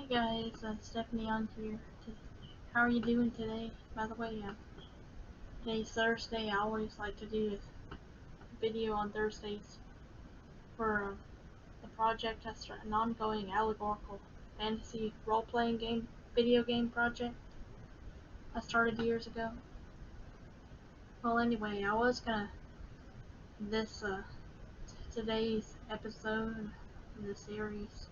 Hi guys, Stephanie on here. How are you doing today? By the way, today's Thursday. I always like to do a video on Thursdays for the project. I start an ongoing allegorical fantasy role-playing video game project I started years ago. Well, anyway, I was gonna this today's episode in the series.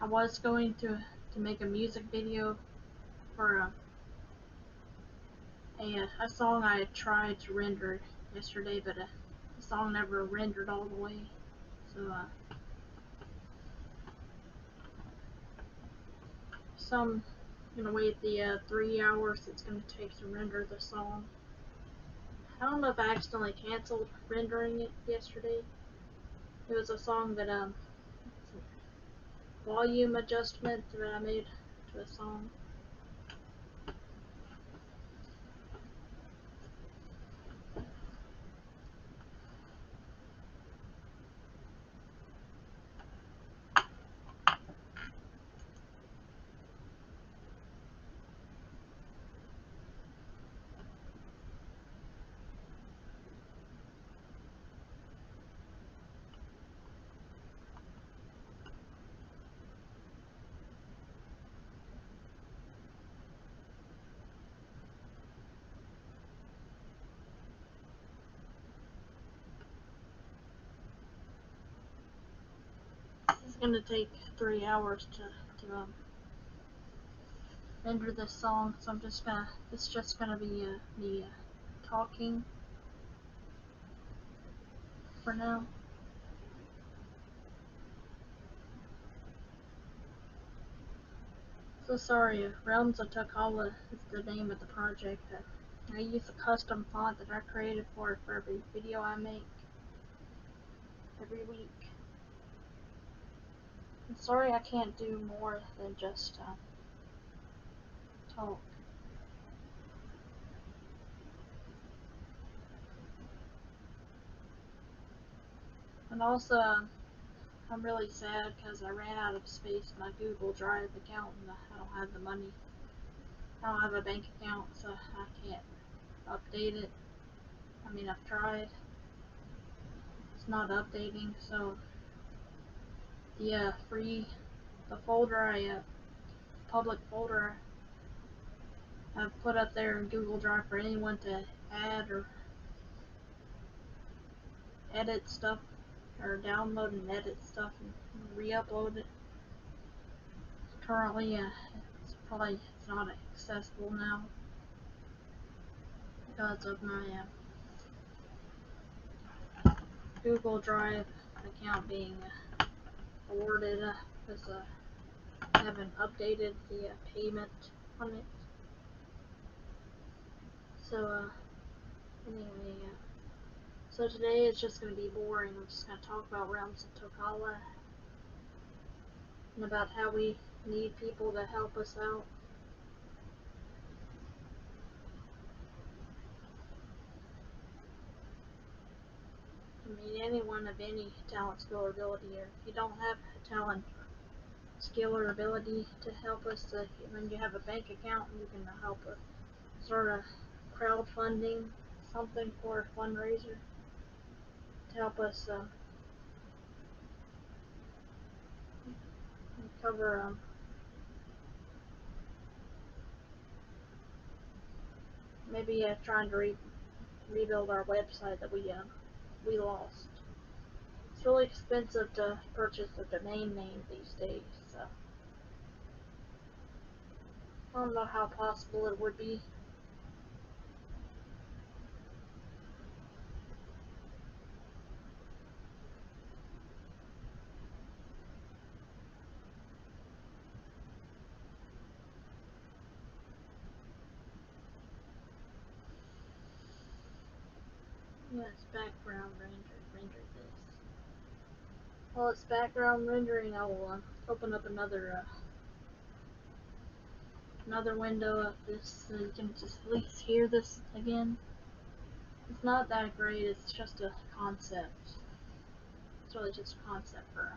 I was going to make a music video for a song I had tried to render yesterday, but the song never rendered all the way. So, I'm gonna wait the 3 hours it's gonna take to render the song. I don't know if I accidentally canceled rendering it yesterday. It was a song that volume adjustment that I made to a song. It's gonna take 3 hours to render this song, so it's just gonna be me talking for now. So sorry, Realms of Tokala is the name of the project. I use a custom font that I created for every video I make every week. I'm sorry I can't do more than just talk. And also, I'm really sad because I ran out of space in my Google Drive account and I don't have the money. I don't have a bank account, so I can't update it. I mean, I've tried. It's not updating, so the public folder I've put up there in Google Drive for anyone to add or edit stuff, or download and edit stuff and re-upload it. Currently, it's not accessible now because of my Google Drive account being forwarded because I haven't updated the payment on it. So anyway, so today is just going to be boring. I'm just going to talk about Realms of Tokala and about how we need people to help us out. I mean, anyone of any talent, skill, or ability, or if you don't have a talent, skill, or ability to help us, when you have a bank account, you can help us sort of crowdfunding something for a fundraiser to help us cover maybe trying to rebuild our website that we lost. It's really expensive to purchase a domain name these days, so I don't know how possible it would be. Yeah, it's background render this. While it's background rendering, I will open up another window of this so you can just at least hear this again. It's not that great, it's just a concept. It's really just a concept for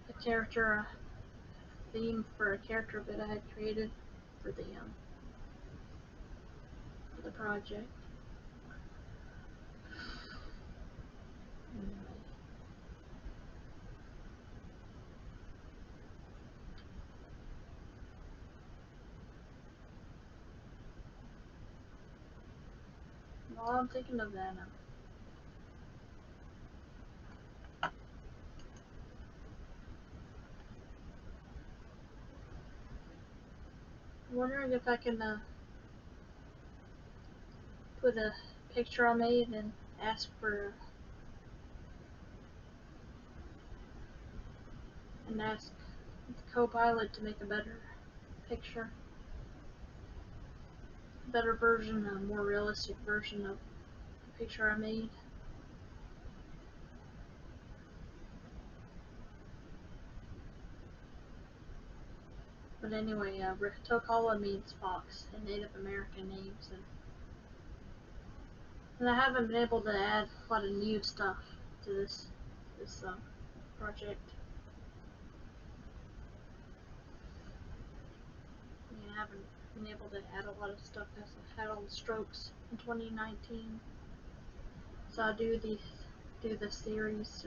the character theme for a character that I had created for the project. Anyway. Well, I'm thinking of that. I'm wondering if I can put a picture I made and ask for and ask the co-pilot to make a better picture, better version, a more realistic version of the picture I made. But anyway, Tokala means fox in Native American names, and I haven't been able to add a lot of new stuff to this project. I haven't been able to add a lot of stuff because I had all the strokes in 2019. So I do this series,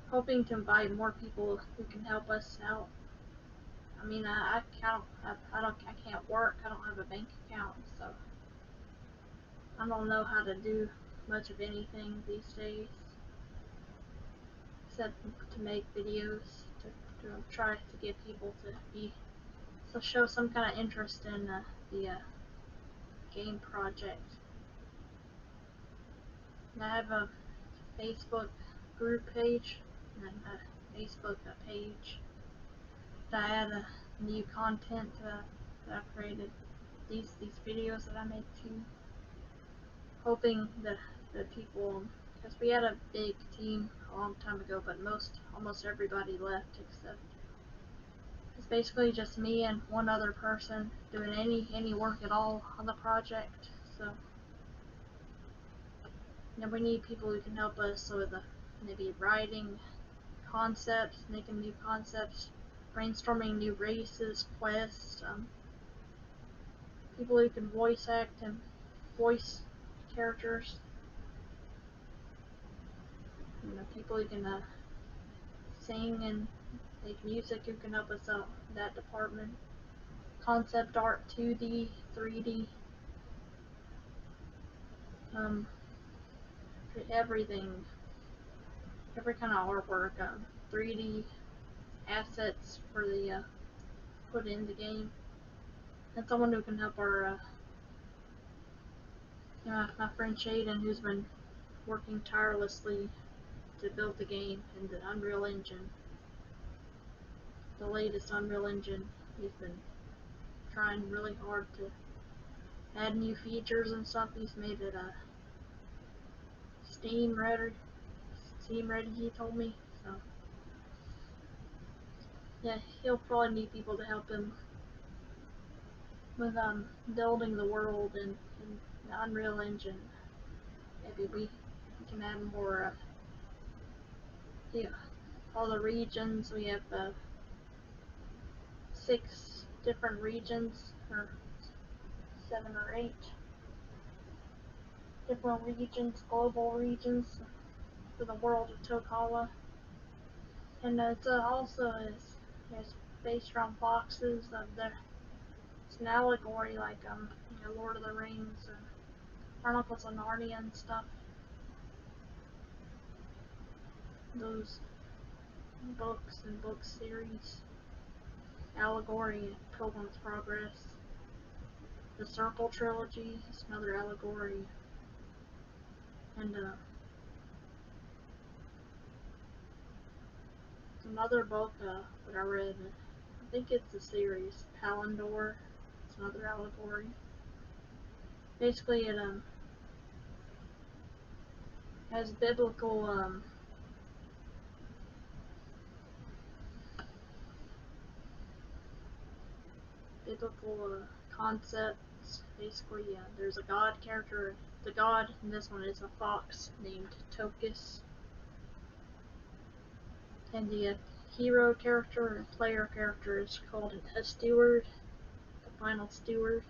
hoping to invite more people who can help us out. I mean, I can't work. I don't have a bank account, so I don't know how to do much of anything these days, except to make videos to try to get people to show some kind of interest in the game project. And I have a Facebook group page and a Facebook page to add new content that I've created. These videos that I make too, hoping that people, because we had a big team a long time ago, but almost everybody left except it's basically just me and one other person doing any work at all on the project. So we need people who can help us with maybe writing concepts, making new concepts, brainstorming new races, quests, people who can voice act and voice characters, people who can sing and make music who can help us out in that department. Concept art, 2D, 3D, everything, every kind of artwork, 3D assets for the put in the game, and someone who can help our my friend Shaden, who's been working tirelessly to build the game in the Unreal Engine, the latest Unreal Engine. He's been trying really hard to add new features and stuff. He's made it Steam ready, he told me. So yeah, he'll probably need people to help him with building the world in the Unreal Engine. Maybe we can add more all the regions. We have 6 different regions, or 7 or 8 different regions, global regions for the world of Tokala. And it's also is based around foxes. It's an allegory like Lord of the Rings or Chronicles of Narnia and stuff. Those books and book series. Allegory, Pilgrim's Progress. The Circle trilogy is another allegory. And another book that I read, I think it's a series, Palindor. It's another allegory. Basically, it has biblical concepts. Basically, there's a god character. The god in this one is a fox named Tokus, and hero character and player character is called a steward, the final steward.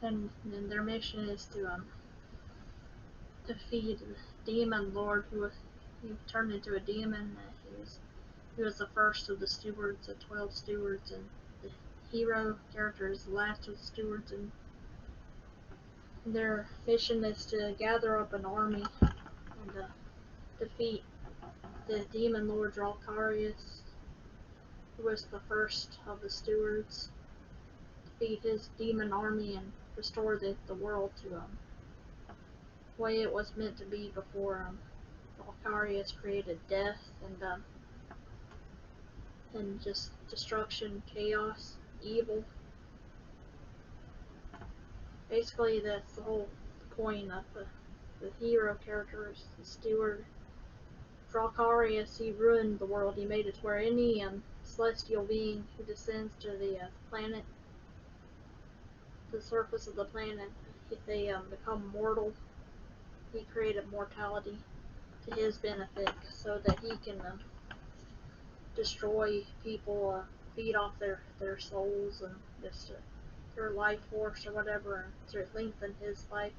And their mission is to defeat the demon lord he turned into a demon. He was the first of the stewards, the 12 stewards, and the hero character is the last of the stewards. And their mission is to gather up an army and defeat the demon lord Dracarius, who was the first of the stewards. Defeat his demon army and restore the world to the way it was meant to be before Dracarius created death and just destruction, chaos, evil. Basically, that's the whole point of the hero character is the steward. Dracarius, he ruined the world. He made it to where any celestial being who descends to the planet, the surface of the planet, if they become mortal, he created mortality to his benefit so that he can destroy people, feed off their souls and just their life force or whatever to lengthen his life.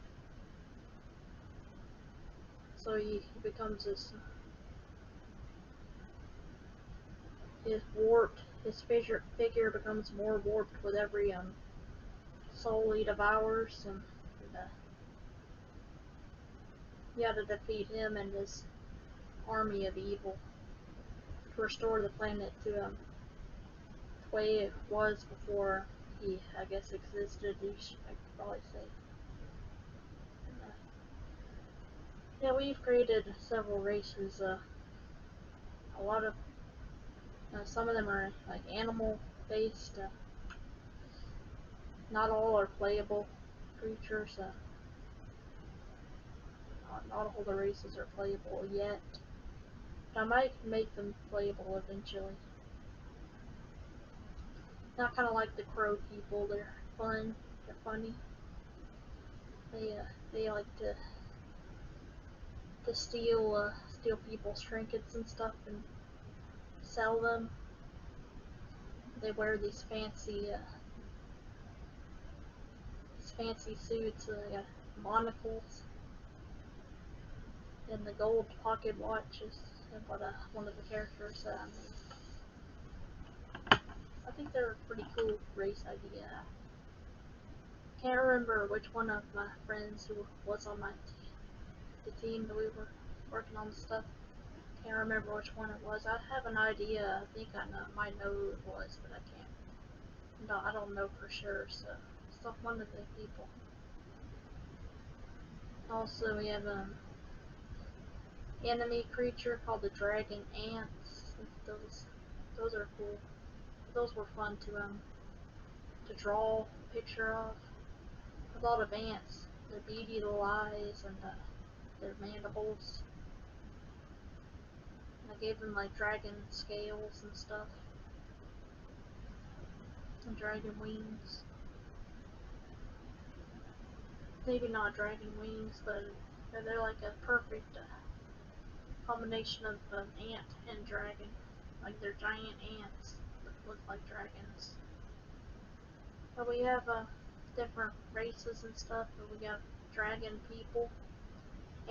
So he becomes his warped, his figure becomes more warped with every soul he devours, and you have to defeat him and his army of evil to restore the planet to the way it was before he, I guess, existed. I could probably say. And, yeah, we've created several races. A lot of some of them are like animal based. Not all are playable creatures. Not all the races are playable yet. I might make them playable eventually. Not kind of like the crow people. They're fun. They're funny. They like to steal people's trinkets and stuff and sell them. They wear these fancy suits, monocles, and the gold pocket watches. And what one of the characters I think they're a pretty cool race idea. Can't remember which one of my friends who was on the team that we were working on the stuff. Can't remember which one it was. I have an idea. I think I might know who it was, but I can't. No, I don't know for sure. So it's not one of the people. Also, we have enemy creature called the dragon ants. Those are cool. Those were fun to draw a picture of. A lot of ants. Their beady little eyes and their mandibles. And I gave them like dragon scales and stuff. And dragon wings. Maybe not dragon wings, but they're like a perfect combination of ant and dragon. Like they're giant ants that look like dragons. But we have different races and stuff. But we got dragon people,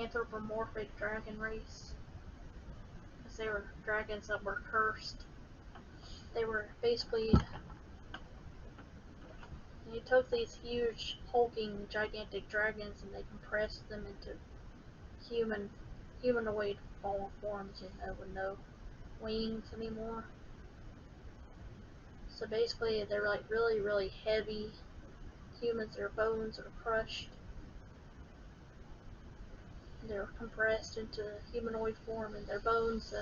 anthropomorphic dragon race. Because they were dragons that were cursed. They were basically, you took these huge, hulking, gigantic dragons and they compressed them into humanoid forms, with no wings anymore. So basically, they're like really, really heavy humans. Their bones are crushed. They're compressed into humanoid form, and their bones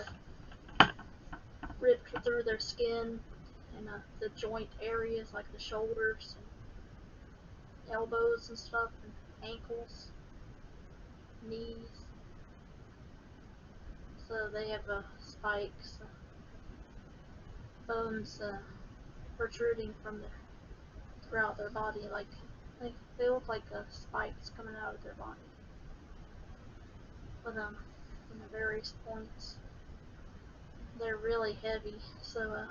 ripped through their skin, and the joint areas like the shoulders and elbows and stuff, and ankles, knees. So they have spikes, bones protruding from throughout their body, like they look like spikes coming out of their body. But from the various points. they're really heavy, so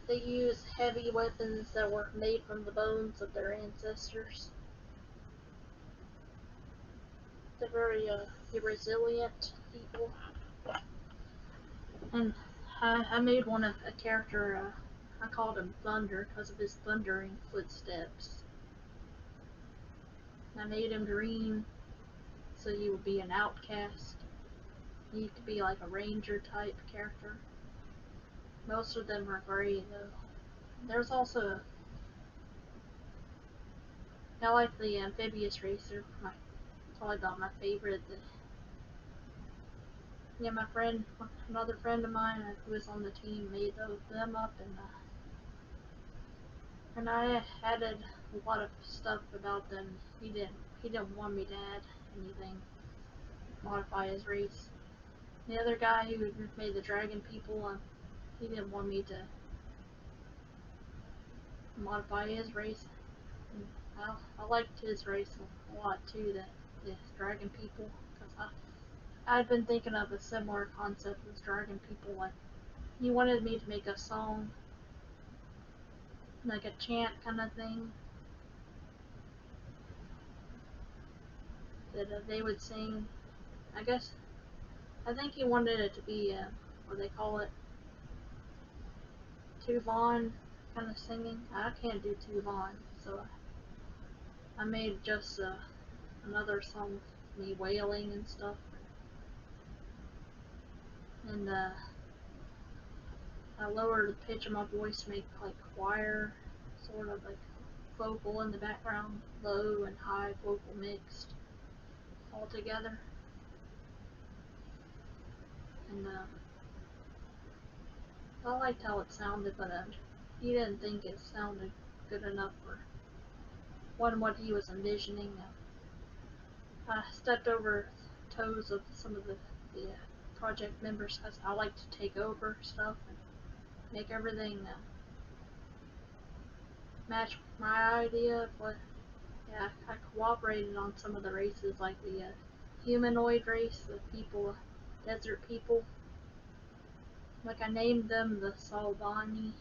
they use heavy weapons that were made from the bones of their ancestors. They're very resilient people. And I made a character, I called him Thunder because of his thundering footsteps. I made him green so he would be an outcast. He could be like a ranger type character. Most of them are gray though. There's also, I like the amphibious racer. It's probably about my favorite. Yeah, my friend, another friend of mine who was on the team made them up, and I added a lot of stuff about them. He didn't want me to add anything, modify his race. The other guy who made the dragon people, he didn't want me to modify his race. And I liked his race a lot too, the dragon people, because I'd been thinking of a similar concept as dragon people. Like, he wanted me to make a song, like a chant kind of thing, that they would sing. I think he wanted it to be, what they call it, Tuvon kind of singing. I can't do Tuvon, so I made just another song with me wailing and stuff. And I lowered the pitch of my voice to make like choir, sort of like vocal in the background, low and high vocal mixed all together. And I liked how it sounded, but he didn't think it sounded good enough for what he was envisioning. I stepped over toes of some of the project members because I like to take over stuff and make everything match my idea of what. Yeah, I cooperated on some of the races, like the humanoid race, the people, desert people. Like, I named them the Salvani,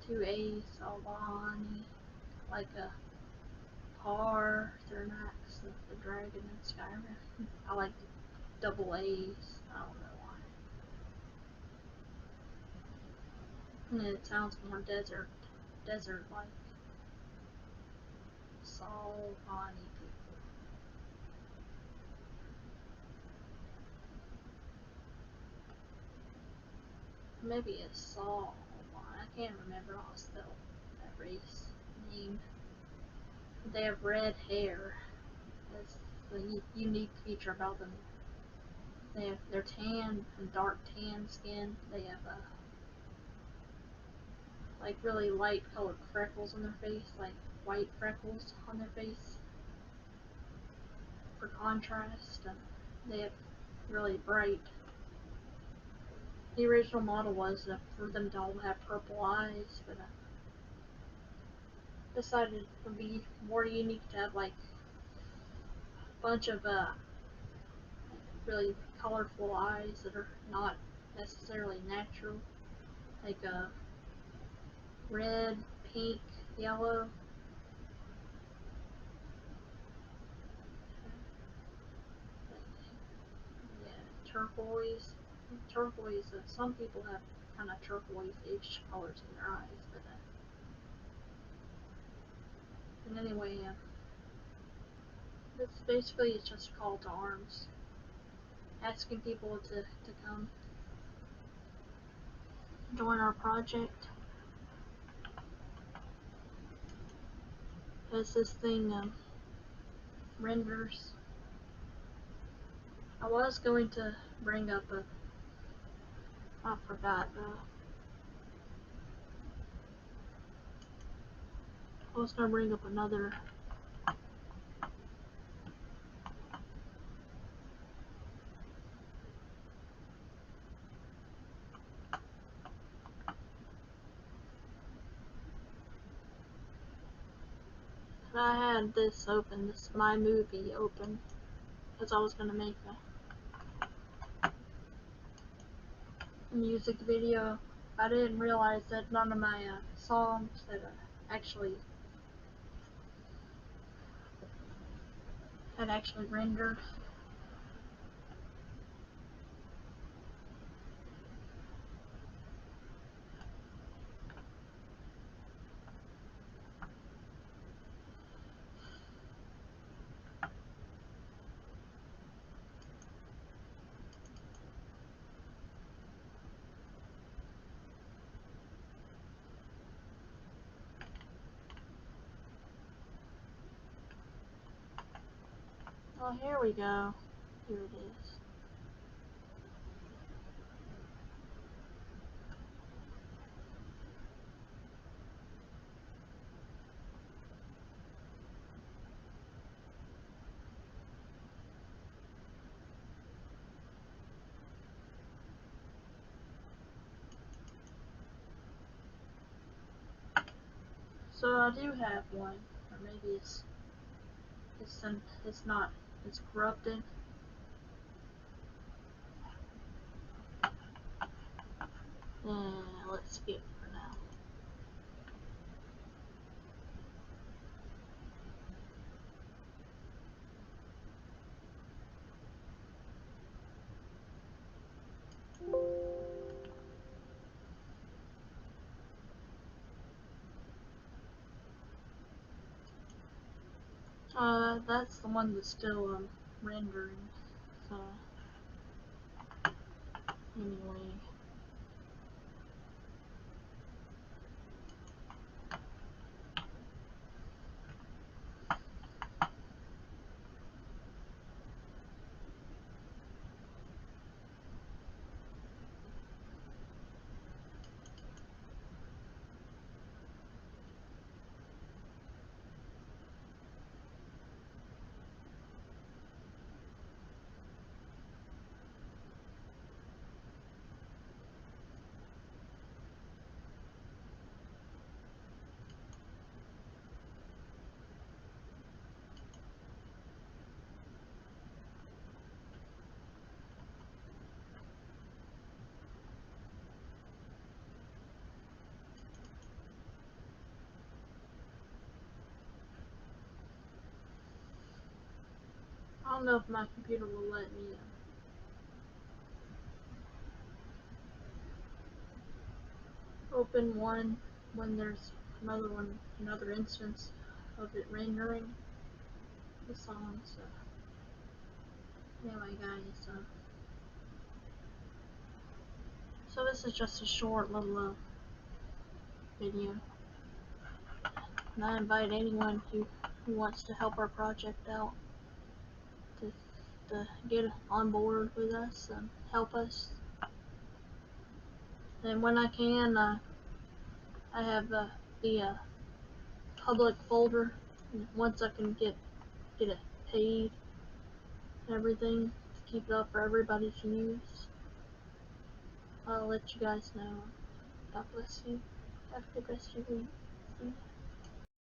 2A Salvani, like a Par, Thermax, the dragon in Skyrim. I like double A's, I don't know why. And it sounds more desert-like. Salvani people. Maybe it's Saul. I can't remember how to spell that race name. They have red hair. That's the unique feature about them. They're tan and dark tan skin. They have like really light colored freckles on their face, like white freckles on their face for contrast. And they have really bright. The original model was for them to all have purple eyes, but I decided it would be more unique to have like a bunch of really colorful eyes that are not necessarily natural, like red, pink, yellow. Yeah, turquoise. Turquoise. Some people have kind of turquoise-ish colors in their eyes, but anyway, it's just a call to arms, asking people to come join our project. As this thing renders, I was going to bring up I forgot. I was gonna bring up another. I had this open, this my movie open, because I was gonna make music video. I didn't realize that none of my songs had actually rendered. Oh, here we go. Here it is. So I do have one, or maybe it's not. It's corrupted. Let's skip for now. That's the one that's still rendering. So anyway. I don't know if my computer will let me open one when there's another instance of it rendering the song. So anyway, guys. So this is just a short little video, and I invite anyone who wants to help our project out to get on board with us and help us. And when I can, I have the public folder. And once I can get it paid and everything to keep it up for everybody to use, I'll let you guys know. God bless you. Have a good rest of your week.